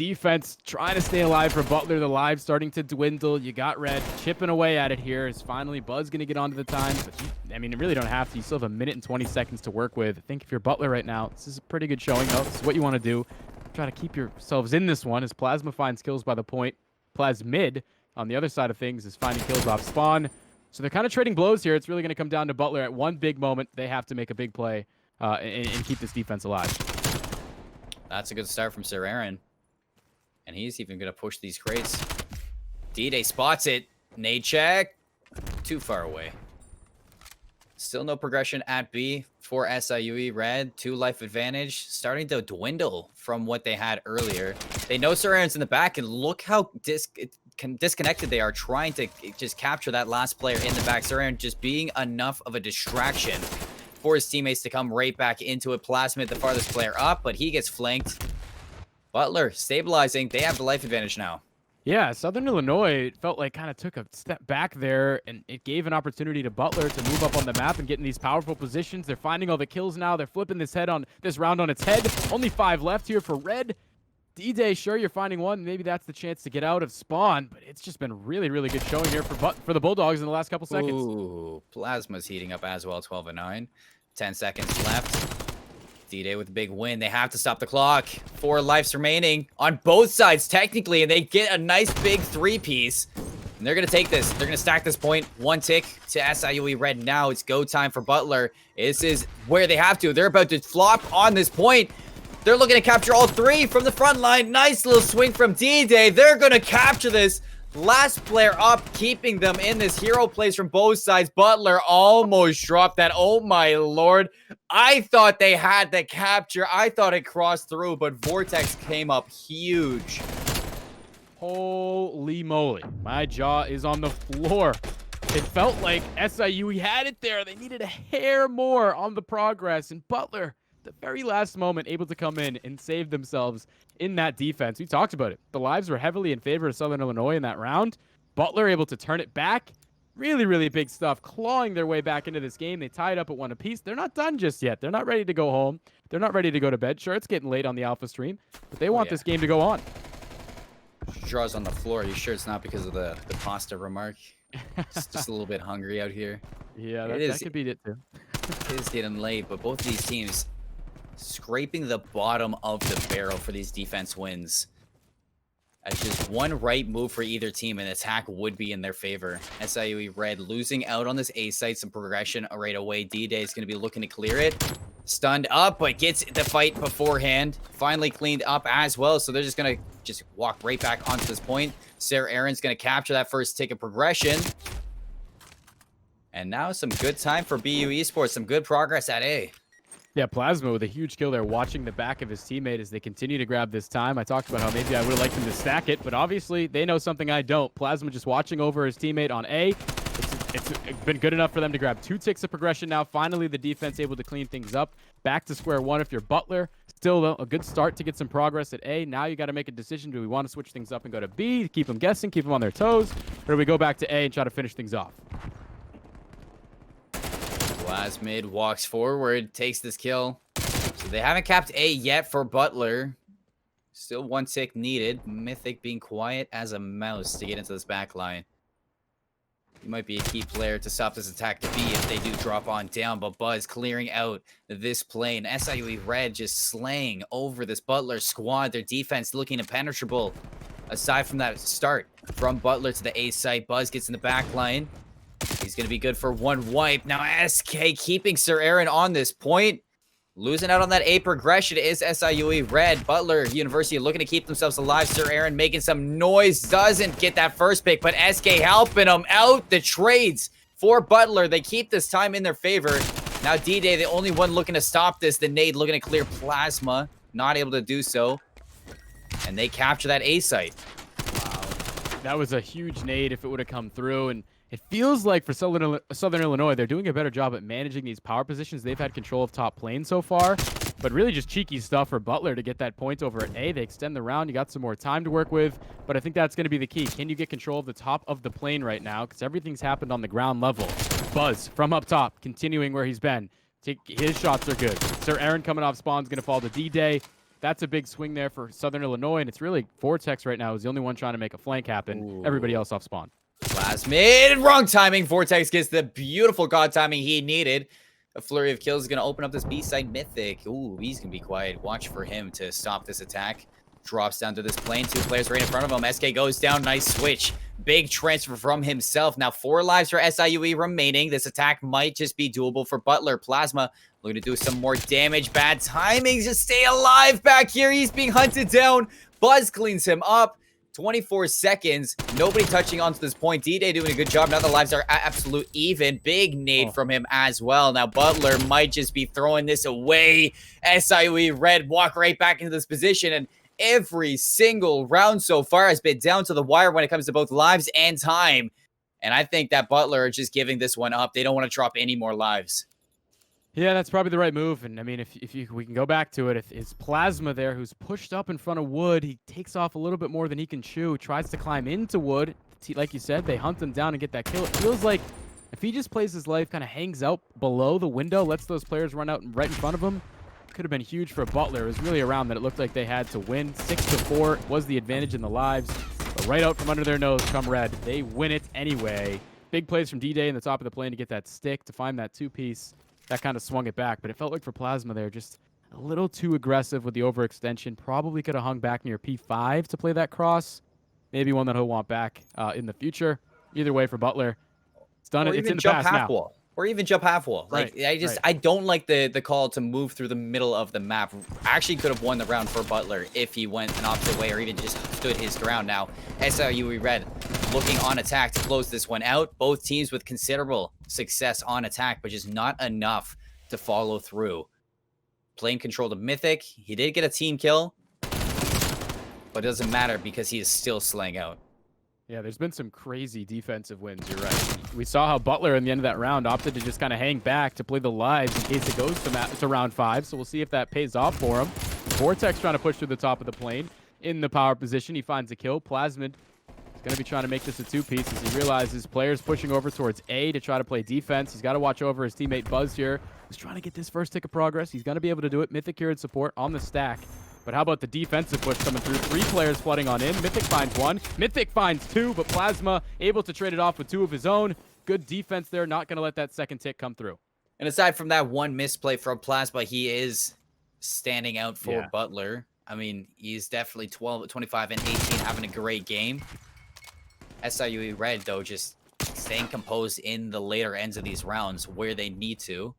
defense trying to stay alive for Butler. The lives starting to dwindle. You got Red chipping away at it here. Is finally Buzz going to get onto the time? But I mean, you really don't have to. You still have 1 minute and 20 seconds to work with. I think if you're Butler right now, this is a pretty good showing, though. This is what you want to do. Try to keep yourselves in this one as Plasma finds kills by the point. Plasmid, on the other side of things, is finding kills off spawn. So they're kind of trading blows here. It's really going to come down to Butler. At one big moment, they have to make a big play and keep this defense alive. That's a good start from Sir Aaron. And he's even going to push these crates. D-Day spots it. Nade check. Too far away. Still no progression at B for SIUE. Red, 2 life advantage. Starting to dwindle from what they had earlier. They know Sir Aaron's in the back, and look how disconnected they are trying to just capture that last player in the back. Sir Aaron just being enough of a distraction for his teammates to come right back into it. Plasmid, the farthest player up, but he gets flanked. Butler stabilizing. They have the life advantage now. Yeah, Southern Illinois felt like kind of took a step back there, and it gave an opportunity to Butler to move up on the map and get in these powerful positions. They're finding all the kills now. They're flipping this round on its head. Only 5 left here for Red. D-Day, sure, you're finding one. Maybe that's the chance to get out of spawn, but it's just been really, really good showing here for the Bulldogs in the last couple seconds. Ooh, Plasma's heating up as well, 12-9. 10 seconds left. D-Day with a big win. They have to stop the clock. 4 lives remaining on both sides, technically, and they get a nice big 3-piece. And they're going to take this. They're going to stack this point. 1 tick to SIUE Red now. It's go time for Butler. This is where they have to. They're about to flop on this point. They're looking to capture all 3 from the front line. Nice little swing from D-Day. They're going to capture this. Last player up, keeping them in this. Hero plays from both sides. Butler almost dropped that. Oh my lord. I thought they had the capture. I thought it crossed through, but Vortex came up huge. Holy moly. My jaw is on the floor. It felt like SIUE had it there. They needed a hair more on the progress, and Butler, the very last moment, able to come in and save themselves in that defense. We talked about it. The lives were heavily in favor of Southern Illinois in that round. Butler able to turn it back. Really, really big stuff. Clawing their way back into this game. They tied up at 1 apiece. They're not done just yet. They're not ready to go home. They're not ready to go to bed. Sure, it's getting late on the Alpha stream, but they want this game to go on. Draws on the floor. Are you sure it's not because of the pasta remark? It's just a little bit hungry out here. Yeah, that could be it too. It is getting late, but both of these teams scraping the bottom of the barrel for these defense wins. As just one right move for either team, and attack would be in their favor. SIUE Red losing out on this A site, some progression right away. D-Day is going to be looking to clear it. Stunned up, but gets the fight beforehand. Finally cleaned up as well, so they're just going to walk right back onto this point. Sarah Aaron's going to capture that first tick of progression. And now some good time for BU Esports, some good progress at A. Yeah, Plasma with a huge kill there, watching the back of his teammate as they continue to grab this time. I talked about how maybe I would have liked him to stack it, but obviously they know something I don't. Plasma just watching over his teammate on A. It's been good enough for them to grab 2 ticks of progression now. Finally, the defense able to clean things up. Back to square one if you're Butler. Still a good start to get some progress at A. Now you got to make a decision. Do we want to switch things up and go to B, keep them guessing, keep them on their toes? Or do we go back to A and try to finish things off? Plasmid walks forward, takes this kill. So they haven't capped A yet for Butler. Still 1 tick needed. Mythic being quiet as a mouse to get into this back line. He might be a key player to stop this attack to B if they do drop on down, but Buzz clearing out this plane. SIUE Red just slaying over this Butler squad. Their defense looking impenetrable. Aside from that start from Butler to the A site, Buzz gets in the back line. He's going to be good for 1 wipe. Now SK keeping Sir Aaron on this point. Losing out on that A progression is SIUE Red. Butler University looking to keep themselves alive. Sir Aaron making some noise. Doesn't get that first pick, but SK helping them out. The trades for Butler. They keep this time in their favor. Now D-Day, the only one looking to stop this. The nade looking to clear Plasma. Not able to do so. And they capture that A site. Wow. That was a huge nade if it would have come through. And it feels like for Southern Illinois, they're doing a better job at managing these power positions. They've had control of top lane so far, but really just cheeky stuff for Butler to get that point over at A. They extend the round. You got some more time to work with, but I think that's going to be the key. Can you get control of the top of the plane right now? Because everything's happened on the ground level. Buzz from up top, continuing where he's been. His shots are good. Sir Aaron coming off spawn is going to fall to D-Day. that's a big swing there for Southern Illinois, and it's really Vortex right now is the only one trying to make a flank happen. Ooh. Everybody else off spawn. Plasmid, wrong timing. Vortex gets the beautiful god timing he needed. A flurry of kills is going to open up this B-side Mythic. Ooh, he's going to be quiet. Watch for him to stop this attack. Drops down to this plane. 2 players right in front of him. SK goes down. Nice switch. Big transfer from himself. Now 4 lives for SIUE remaining. This attack might just be doable for Butler. Plasma looking to do some more damage. Bad timing. Just stay alive back here. He's being hunted down. Buzz cleans him up. 24 seconds. Nobody touching onto this point. D-Day doing a good job. Now the lives are at absolute even. Big nade from him as well. Now Butler might just be throwing this away. SIUE Red walk right back into this position, and every single round so far has been down to the wire when it comes to both lives and time. And I think that Butler are just giving this one up. They don't want to drop any more lives. Yeah, that's probably the right move. And I mean, we can go back to it. If it's Plasma there who's pushed up in front of Wood, he takes off a little bit more than he can chew, tries to climb into Wood. Like you said, they hunt him down and get that kill. It feels like if he just plays his life, kind of hangs out below the window, lets those players run out right in front of him, could have been huge for Butler. It was really around that it looked like they had to win. 6-4 was the advantage in the lives. But right out from under their nose come Red. They win it anyway. Big plays from D-Day in the top of the plane to get that stick, to find that 2-piece. That kind of swung it back, but it felt like for Plasma there, just a little too aggressive with the overextension. Probably could have hung back near P5 to play that cross. Maybe one that he'll want back in the future. Either way for Butler, it's done. It's in the past now. Wall. Or even jump half wall. Like, right. I don't like the call to move through the middle of the map. Actually could have won the round for Butler if he went an opposite way or even just stood his ground. Now, SIUE Red looking on attack to close this one out. Both teams with considerable success on attack, but just not enough to follow through. Plane control to Mythic. He did get a team kill, but it doesn't matter because he is still slaying out. Yeah, there's been some crazy defensive wins, you're right. We saw how Butler in the end of that round opted to just kind of hang back to play the lives in case it goes to round 5, so we'll see if that pays off for him. Vortex trying to push through the top of the plane. In the power position, he finds a kill. Plasmid is going to be trying to make this a 2-piece as he realizes players pushing over towards A to try to play defense. He's got to watch over his teammate Buzz here, who's trying to get this first tick of progress. He's going to be able to do it. Mythic here in support on the stack. But how about the defensive push coming through? 3 players flooding on in. Mythic finds 1. Mythic finds 2, but Plasma able to trade it off with 2 of his own. Good defense there. Not going to let that second tick come through. And aside from that one misplay from Plasma, he is standing out for Butler. I mean, he's definitely 12, 25, and 18 having a great game. SIUE Red, though, just staying composed in the later ends of these rounds where they need to.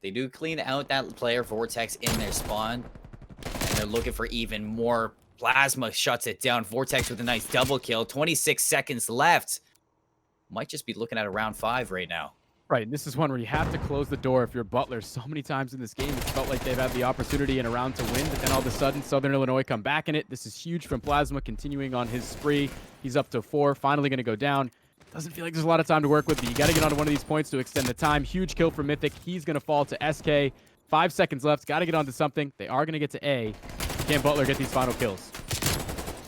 They do clean out that player Vortex in their spawn. And they're looking for even more. Plasma shuts it down. Vortex with a nice double kill. 26 seconds left. Might just be looking at a round 5 right now. Right, and this is one where you have to close the door if you're Butler. So many times in this game, it's felt like they've had the opportunity in a round to win, but then all of a sudden, Southern Illinois come back in it. This is huge from Plasma, continuing on his spree. He's up to 4, finally going to go down. Doesn't feel like there's a lot of time to work with, but you got to get onto one of these points to extend the time. Huge kill for Mythic. He's going to fall to SK. 5 seconds left. Got to get onto something. They are going to get to A. Can Butler get these final kills?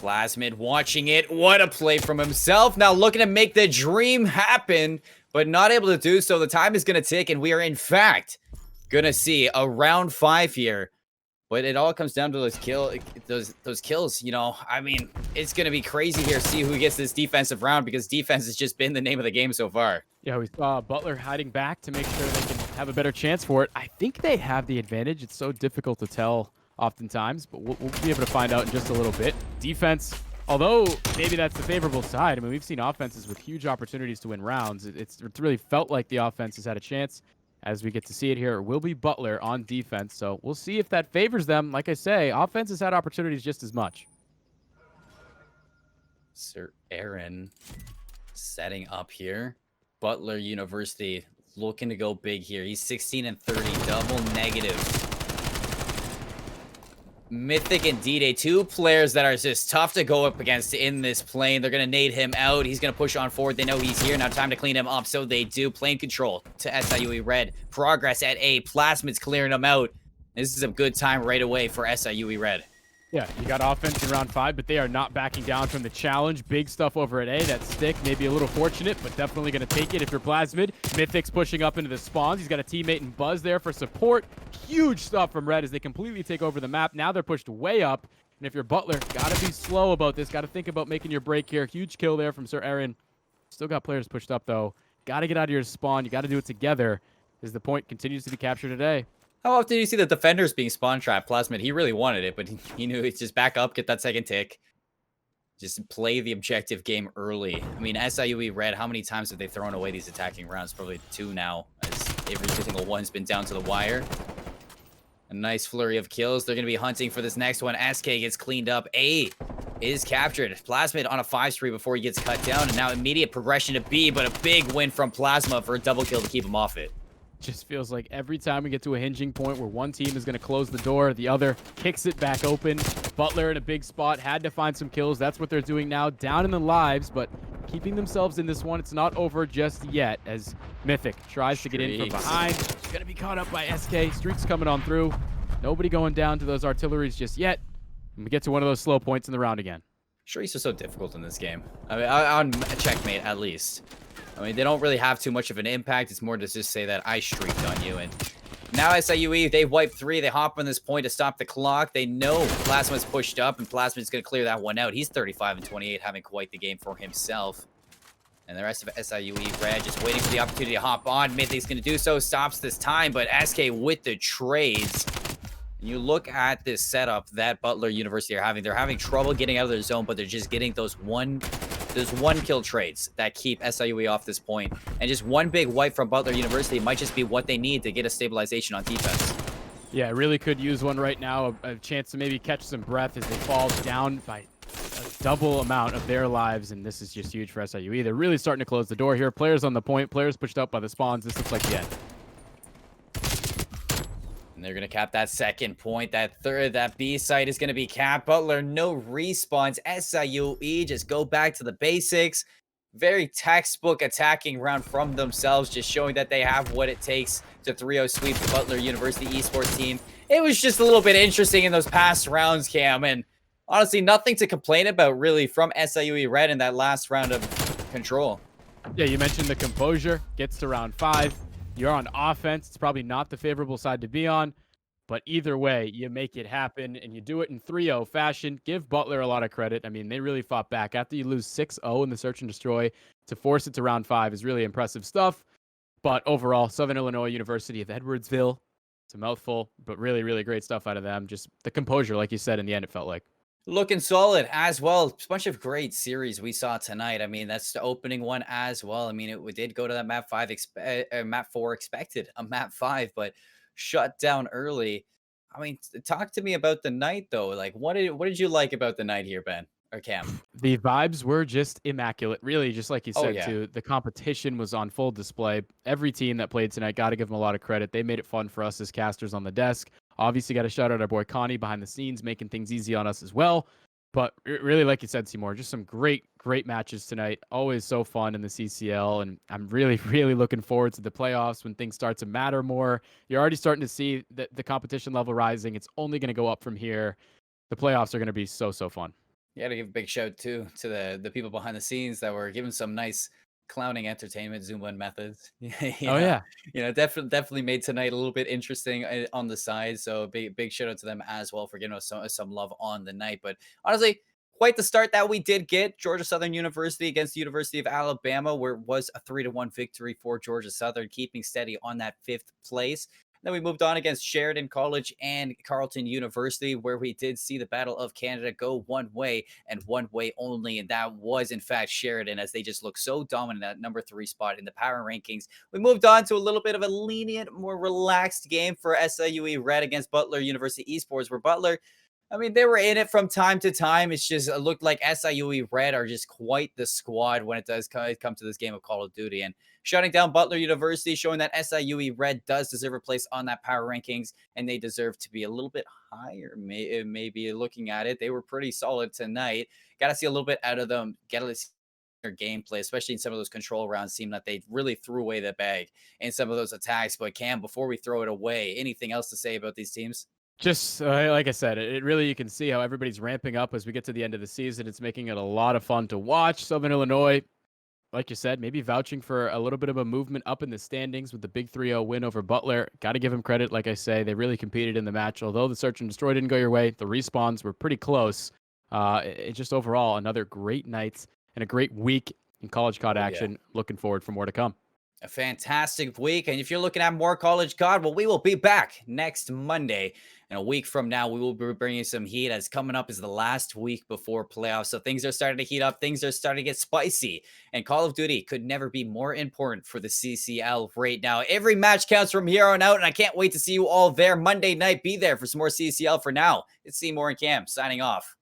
Plasmid watching it. What a play from himself. Now looking to make the dream happen, but not able to do so. The time is going to tick, and we are, in fact, going to see a round 5 here. But it all comes down to those kills. You know, I mean, it's going to be crazy here. See who gets this defensive round, because defense has just been the name of the game so far. Yeah, we saw Butler hiding back to make sure they can have a better chance for it. I think they have the advantage. It's so difficult to tell oftentimes, but we'll be able to find out in just a little bit. Defense, although maybe that's the favorable side. I mean, we've seen offenses with huge opportunities to win rounds. It's really felt like the offense has had a chance. As we get to see it here, it will be Butler on defense. So we'll see if that favors them. Like I say, offense has had opportunities just as much. Sir Aaron setting up here. Butler University looking to go big here. He's 16 and 30, double negative. Mythic and D-Day, 2 players that are just tough to go up against in this plane. They're going to nade him out. He's going to push on forward. They know he's here. Now time to clean him up, so they do. Plane control to SIUE Red. Progress at A. Plasmid's clearing him out. This is a good time right away for SIUE Red. Yeah, you got offense in round 5, but they are not backing down from the challenge. Big stuff over at A. That stick may be a little fortunate, but definitely going to take it if you're Plasmid. Mythic's pushing up into the spawns. He's got a teammate in Buzz there for support. Huge stuff from Red as they completely take over the map. Now they're pushed way up. And if you're Butler, got to be slow about this. Got to think about making your break here. Huge kill there from Sir Aaron. Still got players pushed up, though. Got to get out of your spawn. You got to do it together as the point continues to be captured today. How often do you see the defenders being spawn trapped? Plasmid, he really wanted it, but he knew it's just back up, get that second tick. Just play the objective game early. I mean, SIUE Red, how many times have they thrown away these attacking rounds? Probably 2 now, as every single one's been down to the wire. A nice flurry of kills. They're going to be hunting for this next one. SK gets cleaned up. A is captured. Plasmid on a 5 spree before he gets cut down, and now immediate progression to B, but a big win from Plasma for a double kill to keep him off it. Just feels like every time we get to a hinging point where one team is going to close the door, the other kicks it back open. Butler in a big spot, had to find some kills. That's what they're doing now, down in the lives, but keeping themselves in this one. It's not over just yet as Mythic tries to get in from behind. He's going to be caught up by SK. Streaks coming on through. Nobody going down to those artilleries just yet. And we get to one of those slow points in the round again. Streaks are so difficult in this game. I mean, on checkmate, at least. I mean, they don't really have too much of an impact. It's more to just say that I streaked on you. And now SIUE, they wipe 3. They hop on this point to stop the clock. They know Plasma's pushed up, and Plasma's going to clear that one out. He's 35 and 28, having quite the game for himself. And the rest of SIUE Red just waiting for the opportunity to hop on. Mythic's going to do so. Stops this time, but SK with the trades. And you look at this setup that Butler University are having. They're having trouble getting out of their zone, but they're just getting those one kill trades that keep SIUE off this point. And just one big wipe from Butler University might just be what they need to get a stabilization on defense. Yeah, really could use one right now. A chance to maybe catch some breath as they fall down by a double amount of their lives. And this is just huge for SIUE. They're really starting to close the door here. Players on the point, players pushed up by the spawns. This looks like the end. And they're going to cap that second point. That B site is going to be capped. Butler, no respawns. SIUE just go back to the basics. Very textbook attacking round from themselves, just showing that they have what it takes to 3-0 sweep the Butler University esports team. It was just a little bit interesting in those past rounds, Cam, and honestly, nothing to complain about really from SIUE Red in that last round of control. Yeah, you mentioned the composure. Gets to round 5. You're on offense. It's probably not the favorable side to be on, but either way, you make it happen, and you do it in 3-0 fashion. Give Butler a lot of credit. I mean, they really fought back. After you lose 6-0 in the search and destroy, to force it to round 5 is really impressive stuff. But overall, Southern Illinois University of Edwardsville, it's a mouthful, but really, really great stuff out of them. Just the composure, like you said, in the end, it felt like. Looking solid as well. A bunch of great series we saw tonight. I mean, that's the opening one as well. I mean, it did go to that map 5, map 4 expected a map 5, but shut down early. I mean, talk to me about the night though. Like, what did you like about the night here, Ben or Cam? The vibes were just immaculate. Really, just like you said, yeah. too. The competition was on full display. Every team that played tonight, got to give them a lot of credit. They made it fun for us as casters on the desk. Obviously, got to shout out our boy Connie behind the scenes, making things easy on us as well. But really, like you said, Seymour, just some great, great matches tonight. Always so fun in the CCL. And I'm really, really looking forward to the playoffs when things start to matter more. You're already starting to see the competition level rising. It's only going to go up from here. The playoffs are going to be so, so fun. Yeah, to give a big shout too to the people behind the scenes that were giving some nice clowning entertainment, Zumba methods. Yeah. Definitely made tonight a little bit interesting on the side. So big shout out to them as well for giving us some love on the night. But honestly, quite the start that we did get. Georgia Southern University against the University of Alabama, where it was a 3-1 victory for Georgia Southern, keeping steady on that 5th place. Then we moved on against Sheridan College and Carleton University, where we did see the Battle of Canada go one way and one way only. And that was, in fact, Sheridan, as they just look so dominant at number 3 spot in the power rankings. We moved on to a little bit of a lenient, more relaxed game for SIUE Red against Butler University Esports, where Butler, I mean, they were in it from time to time. It's just it looked like SIUE Red are just quite the squad when it does come to this game of Call of Duty. And shutting down Butler University, showing that SIUE Red does deserve a place on that power rankings, and they deserve to be a little bit higher. Maybe looking at it, they were pretty solid tonight. Got to see a little bit out of them. Get to see their gameplay, especially in some of those control rounds. Seemed that they really threw away the bag in some of those attacks. But Cam, before we throw it away, anything else to say about these teams? Just like I said, it really, you can see how everybody's ramping up as we get to the end of the season. It's making it a lot of fun to watch. Southern Illinois, like you said, maybe vouching for a little bit of a movement up in the standings with the big 3-0 win over Butler. Got to give them credit. Like I say, they really competed in the match. Although the search and destroy didn't go your way, the respawns were pretty close. It just overall another great night and a great week in college COD action. Looking forward for more to come. A fantastic week. And if you're looking at more college COD, well, we will be back next Monday. And a week from now, we will be bringing some heat, as coming up is the last week before playoffs. So things are starting to heat up. Things are starting to get spicy. And Call of Duty could never be more important for the CCL right now. Every match counts from here on out. And I can't wait to see you all there Monday night. Be there for some more CCL. For now, it's Seymour and Cam signing off.